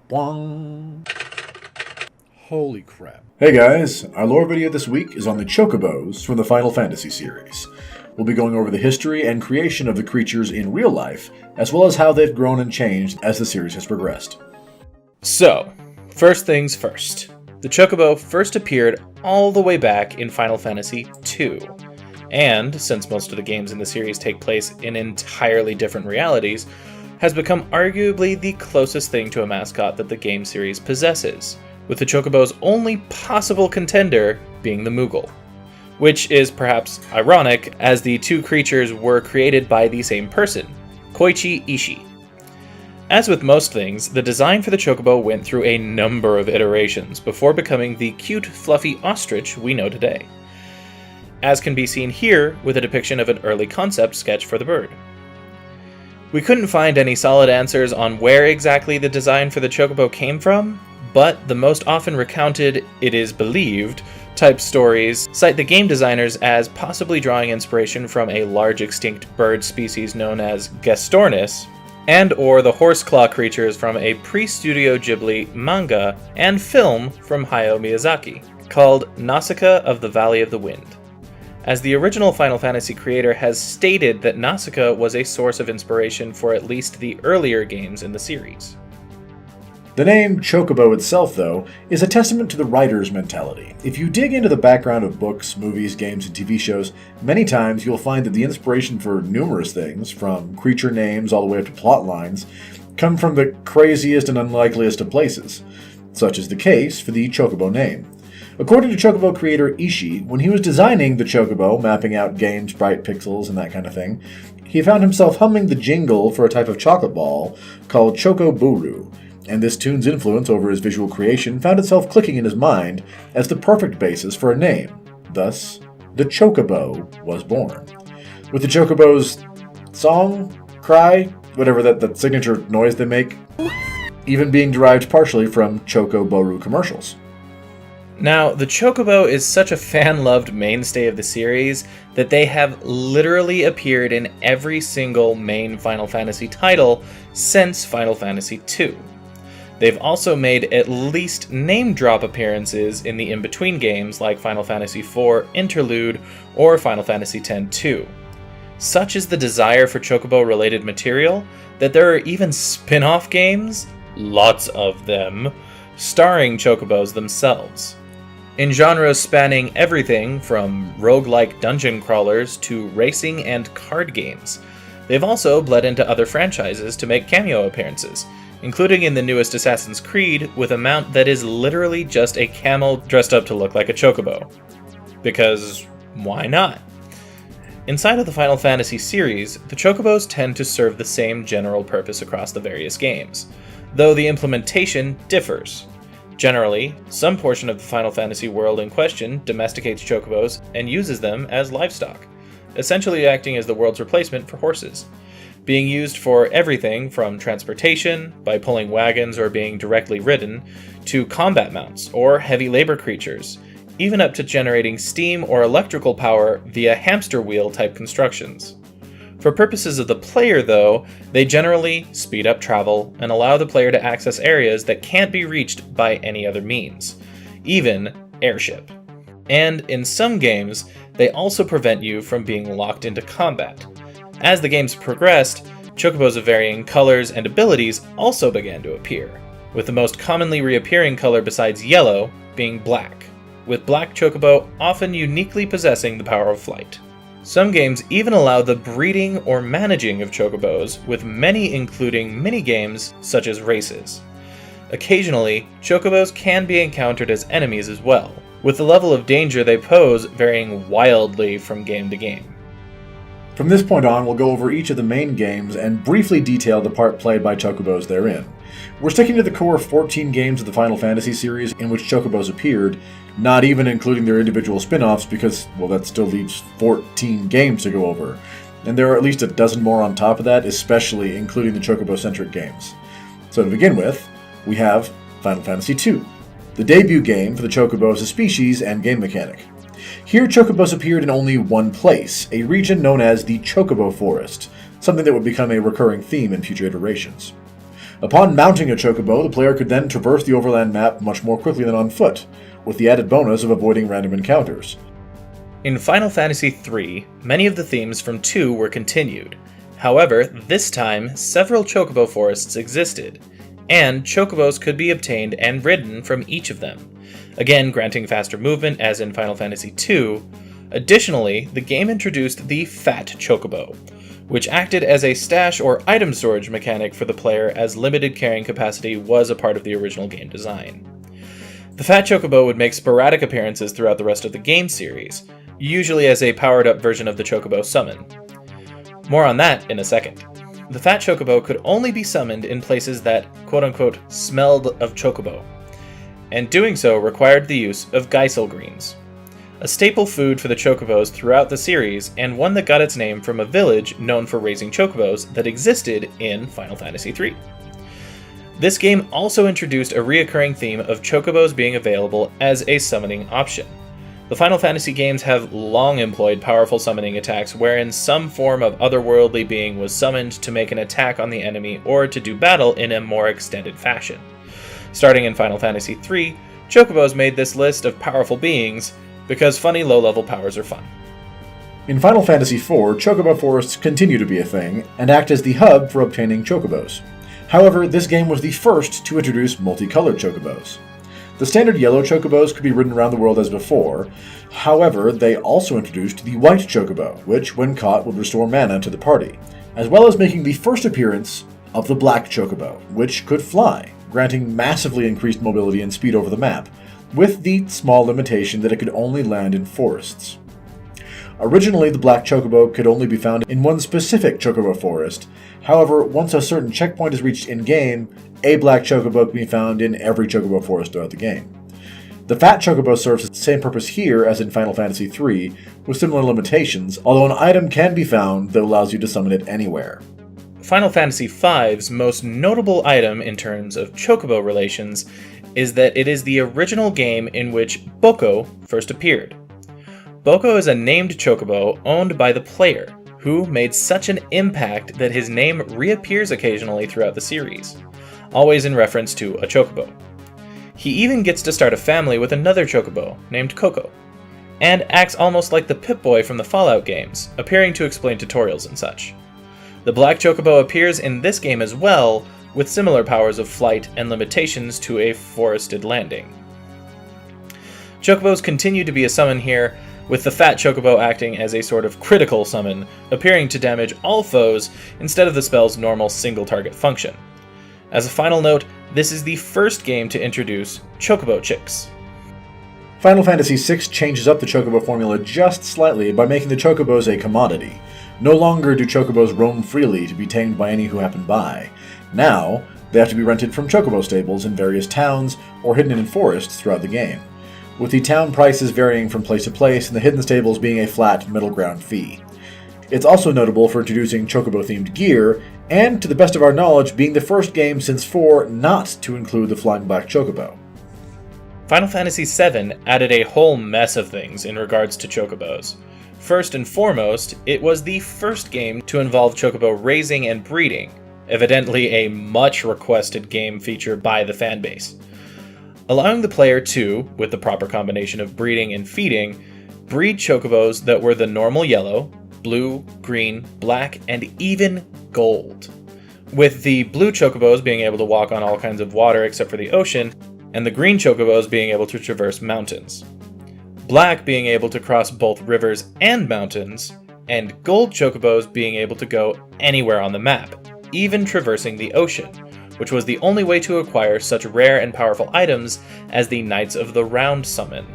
Boing. Holy crap. Hey guys, our lore video this week is on the Chocobos from the Final Fantasy series. We'll be going over the history and creation of the creatures in real life, as well as how they've grown and changed as the series has progressed. So, first things first. The Chocobo first appeared all the way back in Final Fantasy II. And, since most of the games in the series take place in entirely different realities, has become arguably the closest thing to a mascot that the game series possesses, with the Chocobo's only possible contender being the Moogle. Which is perhaps ironic, as the two creatures were created by the same person, Koichi Ishii. As with most things, the design for the Chocobo went through a number of iterations before becoming the cute, fluffy ostrich we know today, as can be seen here with a depiction of an early concept sketch for the bird. We couldn't find any solid answers on where exactly the design for the Chocobo came from, but the most often recounted, it is believed, type stories cite the game designers as possibly drawing inspiration from a large extinct bird species known as Gestornis, and or the horseclaw creatures from a pre-Studio Ghibli manga and film from Hayao Miyazaki, called Nausicaa of the Valley of the Wind, as the original Final Fantasy creator has stated that Nausicaa was a source of inspiration for at least the earlier games in the series. The name Chocobo itself, though, is a testament to the writer's mentality. If you dig into the background of books, movies, games, and TV shows, many times you'll find that the inspiration for numerous things, from creature names all the way up to plot lines, come from the craziest and unlikeliest of places. Such is the case for the Chocobo name. According to Chocobo creator Ishii, when he was designing the Chocobo, mapping out game sprite pixels and that kind of thing, he found himself humming the jingle for a type of chocolate ball called Chocoburu, and this tune's influence over his visual creation found itself clicking in his mind as the perfect basis for a name. Thus, the Chocobo was born. With the Chocobo's song, cry, whatever that signature noise they make, even being derived partially from Chocoboru commercials. Now, the Chocobo is such a fan-loved mainstay of the series that they have literally appeared in every single main Final Fantasy title since Final Fantasy II. They've also made at least name-drop appearances in the in-between games like Final Fantasy IV Interlude or Final Fantasy X-2. Such is the desire for Chocobo-related material that there are even spin-off games, lots of them, starring Chocobos themselves. In genres spanning everything from roguelike dungeon crawlers to racing and card games. They've also bled into other franchises to make cameo appearances, including in the newest Assassin's Creed with a mount that is literally just a camel dressed up to look like a Chocobo. Because why not? Inside of the Final Fantasy series, the Chocobos tend to serve the same general purpose across the various games, though the implementation differs. Generally, some portion of the Final Fantasy world in question domesticates Chocobos and uses them as livestock, essentially acting as the world's replacement for horses, being used for everything from transportation, by pulling wagons or being directly ridden, to combat mounts or heavy labor creatures, even up to generating steam or electrical power via hamster wheel type constructions. For purposes of the player, though, they generally speed up travel and allow the player to access areas that can't be reached by any other means, even airship. And in some games, they also prevent you from being locked into combat. As the games progressed, Chocobos of varying colors and abilities also began to appear, with the most commonly reappearing color besides yellow being black, with Black Chocobo often uniquely possessing the power of flight. Some games even allow the breeding or managing of Chocobos, with many including mini-games such as races. Occasionally, Chocobos can be encountered as enemies as well, with the level of danger they pose varying wildly from game to game. From this point on, we'll go over each of the main games and briefly detail the part played by Chocobos therein. We're sticking to the core 14 games of the Final Fantasy series in which Chocobos appeared, not even including their individual spin-offs because, well, that still leaves 14 games to go over. And there are at least a dozen more on top of that, especially including the Chocobo-centric games. So to begin with, we have Final Fantasy II, the debut game for the Chocobo as a species and game mechanic. Here, Chocobos appeared in only one place, a region known as the Chocobo Forest, something that would become a recurring theme in future iterations. Upon mounting a Chocobo, the player could then traverse the overland map much more quickly than on foot, with the added bonus of avoiding random encounters. In Final Fantasy III, many of the themes from 2 were continued. However, this time, several Chocobo forests existed, and Chocobos could be obtained and ridden from each of them, again granting faster movement as in Final Fantasy II. Additionally, the game introduced the Fat Chocobo, which acted as a stash or item storage mechanic for the player as limited carrying capacity was a part of the original game design. The Fat Chocobo would make sporadic appearances throughout the rest of the game series, usually as a powered-up version of the Chocobo summon. More on that in a second. The Fat Chocobo could only be summoned in places that, quote-unquote, smelled of Chocobo, and doing so required the use of Geisel greens, a staple food for the Chocobos throughout the series, and one that got its name from a village known for raising Chocobos that existed in Final Fantasy III. This game also introduced a reoccurring theme of Chocobos being available as a summoning option. The Final Fantasy games have long employed powerful summoning attacks wherein some form of otherworldly being was summoned to make an attack on the enemy or to do battle in a more extended fashion. Starting in Final Fantasy III, Chocobos made this list of powerful beings because funny low-level powers are fun. In Final Fantasy IV, Chocobo forests continue to be a thing, and act as the hub for obtaining Chocobos. However, this game was the first to introduce multicolored Chocobos. The standard yellow Chocobos could be ridden around the world as before, however, they also introduced the white Chocobo, which, when caught, would restore mana to the party, as well as making the first appearance of the black Chocobo, which could fly, granting massively increased mobility and speed over the map, with the small limitation that it could only land in forests. Originally, the black Chocobo could only be found in one specific Chocobo forest. However, once a certain checkpoint is reached in-game, a black Chocobo can be found in every Chocobo forest throughout the game. The Fat Chocobo serves the same purpose here as in Final Fantasy III, with similar limitations, although an item can be found that allows you to summon it anywhere. Final Fantasy V's most notable item in terms of Chocobo relations is that it is the original game in which Boko first appeared. Boko is a named Chocobo owned by the player, who made such an impact that his name reappears occasionally throughout the series, always in reference to a Chocobo. He even gets to start a family with another Chocobo named Coco, and acts almost like the Pip-Boy from the Fallout games, appearing to explain tutorials and such. The Black Chocobo appears in this game as well, with similar powers of flight and limitations to a forested landing. Chocobos continue to be a summon here, with the Fat Chocobo acting as a sort of critical summon, appearing to damage all foes instead of the spell's normal single-target function. As a final note, this is the first game to introduce Chocobo Chicks. Final Fantasy VI changes up the Chocobo formula just slightly by making the Chocobos a commodity. No longer do Chocobos roam freely to be tamed by any who happen by. Now, they have to be rented from Chocobo stables in various towns or hidden in forests throughout the game, with the town prices varying from place to place and the hidden stables being a flat middle ground fee. It's also notable for introducing Chocobo-themed gear, and, to the best of our knowledge, being the first game since 4 not to include the Flying Black Chocobo. Final Fantasy VII added a whole mess of things in regards to Chocobos. First and foremost, it was the first game to involve Chocobo raising and breeding, evidently a much requested game feature by the fanbase. Allowing the player to, with the proper combination of breeding and feeding, breed Chocobos that were the normal yellow, blue, green, black, and even gold. With the blue Chocobos being able to walk on all kinds of water except for the ocean, and the green Chocobos being able to traverse mountains. Black being able to cross both rivers and mountains, and gold Chocobos being able to go anywhere on the map, even traversing the ocean, which was the only way to acquire such rare and powerful items as the Knights of the Round summon.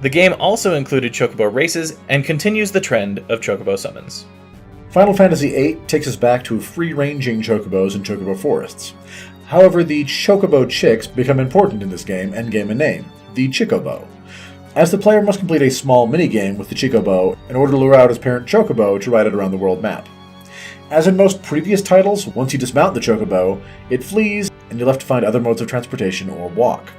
The game also included Chocobo races and continues the trend of Chocobo summons. Final Fantasy VIII takes us back to free-ranging Chocobos in Chocobo forests. However, the Chocobo Chicks become important in this game and gain a name, the Chocobo, as the player must complete a small minigame with the Chocobo in order to lure out his parent Chocobo to ride it around the world map. As in most previous titles, once you dismount the Chocobo, it flees and you're left to find other modes of transportation or walk.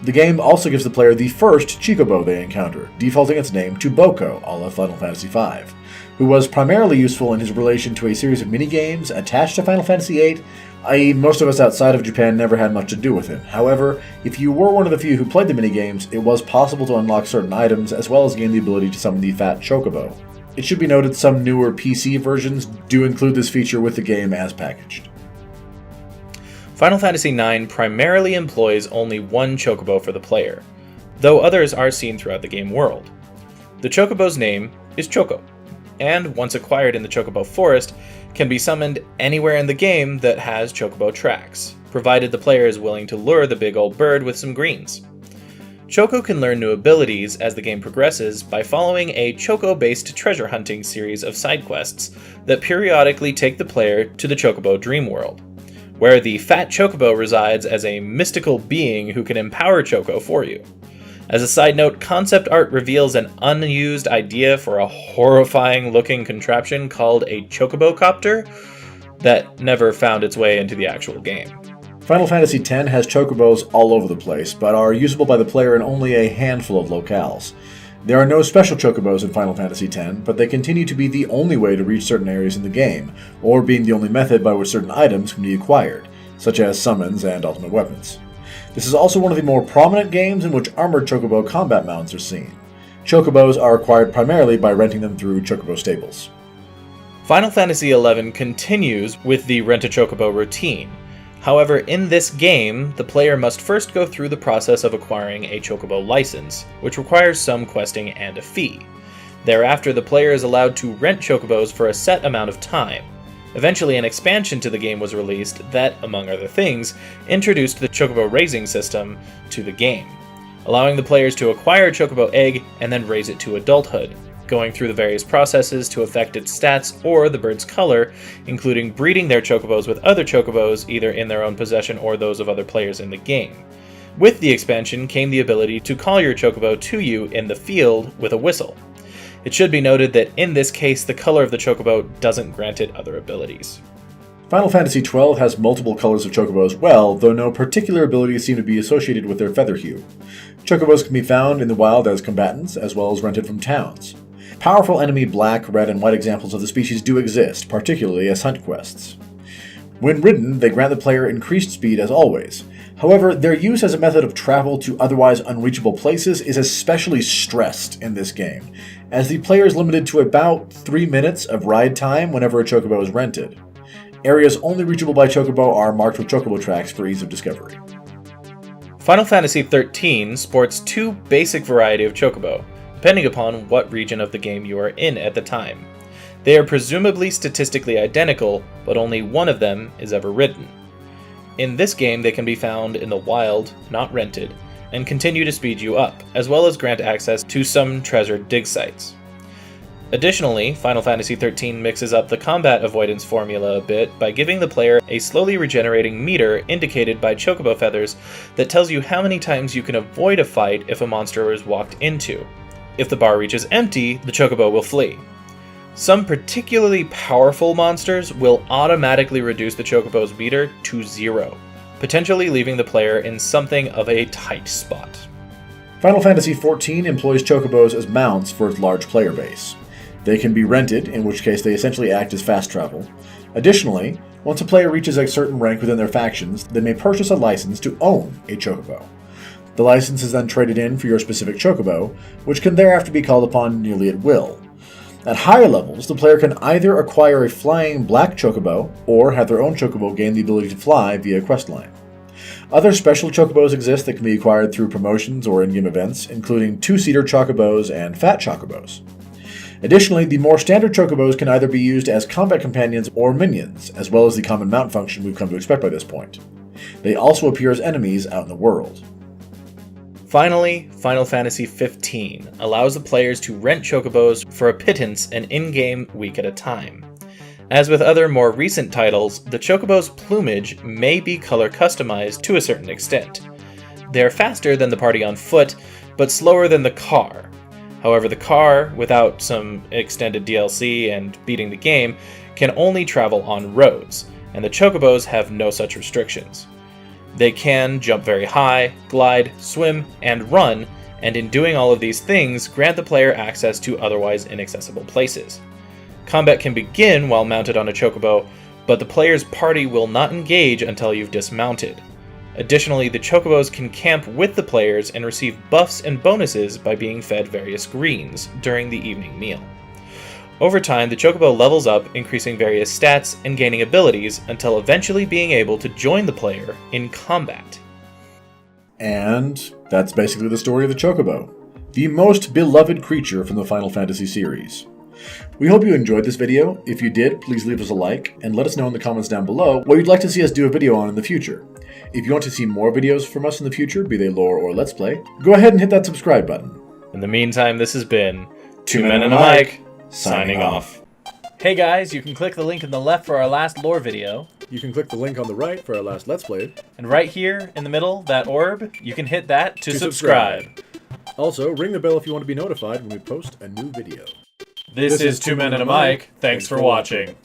The game also gives the player the first Chocobo they encounter, defaulting its name to Boko, a la Final Fantasy V, who was primarily useful in his relation to a series of minigames attached to Final Fantasy VIII i.e. most of us outside of Japan never had much to do with him. However, if you were one of the few who played the minigames, it was possible to unlock certain items, as well as gain the ability to summon the Fat Chocobo. It should be noted some newer PC versions do include this feature with the game as packaged. Final Fantasy IX primarily employs only one Chocobo for the player, though others are seen throughout the game world. The Chocobo's name is Choco, and once acquired in the Chocobo Forest, can be summoned anywhere in the game that has Chocobo tracks, provided the player is willing to lure the big old bird with some greens. Choco can learn new abilities as the game progresses by following a Choco-based treasure hunting series of side quests that periodically take the player to the Chocobo Dream World, where the Fat Chocobo resides as a mystical being who can empower Choco for you. As a side note, concept art reveals an unused idea for a horrifying-looking contraption called a Chocobo Copter that never found its way into the actual game. Final Fantasy X has Chocobos all over the place, but are usable by the player in only a handful of locales. There are no special Chocobos in Final Fantasy X, but they continue to be the only way to reach certain areas in the game, or being the only method by which certain items can be acquired, such as summons and ultimate weapons. This is also one of the more prominent games in which armored Chocobo combat mounts are seen. Chocobos are acquired primarily by renting them through Chocobo stables. Final Fantasy XI continues with the Rent-A-Chocobo routine. However, in this game, the player must first go through the process of acquiring a Chocobo license, which requires some questing and a fee. Thereafter, the player is allowed to rent Chocobos for a set amount of time. Eventually, an expansion to the game was released that, among other things, introduced the Chocobo raising system to the game, allowing the players to acquire a Chocobo egg and then raise it to adulthood, going through the various processes to affect its stats or the bird's color, including breeding their Chocobos with other Chocobos either in their own possession or those of other players in the game. With the expansion came the ability to call your Chocobo to you in the field with a whistle. It should be noted that in this case, the color of the Chocobo doesn't grant it other abilities. Final Fantasy XII has multiple colors of Chocobo as well, though no particular abilities seem to be associated with their feather hue. Chocobos can be found in the wild as combatants, as well as rented from towns. Powerful enemy black, red, and white examples of the species do exist, particularly as hunt quests. When ridden, they grant the player increased speed as always. However, their use as a method of travel to otherwise unreachable places is especially stressed in this game, as the player is limited to about 3 minutes of ride time whenever a Chocobo is rented. Areas only reachable by Chocobo are marked with Chocobo tracks for ease of discovery. Final Fantasy XIII sports two basic variety of Chocobo, depending upon what region of the game you are in at the time. They are presumably statistically identical, but only one of them is ever ridden. In this game, they can be found in the wild, not rented, and continue to speed you up, as well as grant access to some treasured dig sites. Additionally, Final Fantasy XIII mixes up the combat avoidance formula a bit by giving the player a slowly regenerating meter indicated by Chocobo feathers that tells you how many times you can avoid a fight if a monster is walked into. If the bar reaches empty, the Chocobo will flee. Some particularly powerful monsters will automatically reduce the Chocobo's meter to 0, potentially leaving the player in something of a tight spot. Final Fantasy XIV employs Chocobos as mounts for its large player base. They can be rented, in which case they essentially act as fast travel. Additionally, once a player reaches a certain rank within their factions, they may purchase a license to own a Chocobo. The license is then traded in for your specific Chocobo, which can thereafter be called upon nearly at will. At higher levels, the player can either acquire a flying black Chocobo, or have their own Chocobo gain the ability to fly via questline. Other special Chocobos exist that can be acquired through promotions or in-game events, including two-seater Chocobos and Fat Chocobos. Additionally, the more standard Chocobos can either be used as combat companions or minions, as well as the common mount function we've come to expect by this point. They also appear as enemies out in the world. Finally, Final Fantasy XV allows the players to rent Chocobos for a pittance an in-game week at a time. As with other more recent titles, the Chocobo's plumage may be color customized to a certain extent. They are faster than the party on foot, but slower than the car. However, the car, without some extended DLC and beating the game, can only travel on roads, and the Chocobos have no such restrictions. They can jump very high, glide, swim, and run, and in doing all of these things, grant the player access to otherwise inaccessible places. Combat can begin while mounted on a Chocobo, but the player's party will not engage until you've dismounted. Additionally, the Chocobos can camp with the players and receive buffs and bonuses by being fed various greens during the evening meal. Over time, the Chocobo levels up, increasing various stats and gaining abilities until eventually being able to join the player in combat. And that's basically the story of the Chocobo, the most beloved creature from the Final Fantasy series. We hope you enjoyed this video. If you did, please leave us a like, and let us know in the comments down below what you'd like to see us do a video on in the future. If you want to see more videos from us in the future, be they lore or let's play, go ahead and hit that subscribe button. In the meantime, this has been Two Men and a Mic, signing off. Hey guys, you can click the link in the left for our last lore video, You can click the link on the right for our last Let's Play. and right here in the middle, that orb, you can hit that to subscribe. Also, ring the bell if you want to be notified when we post a new video. This is Two Men and a Mic. Thanks for watching.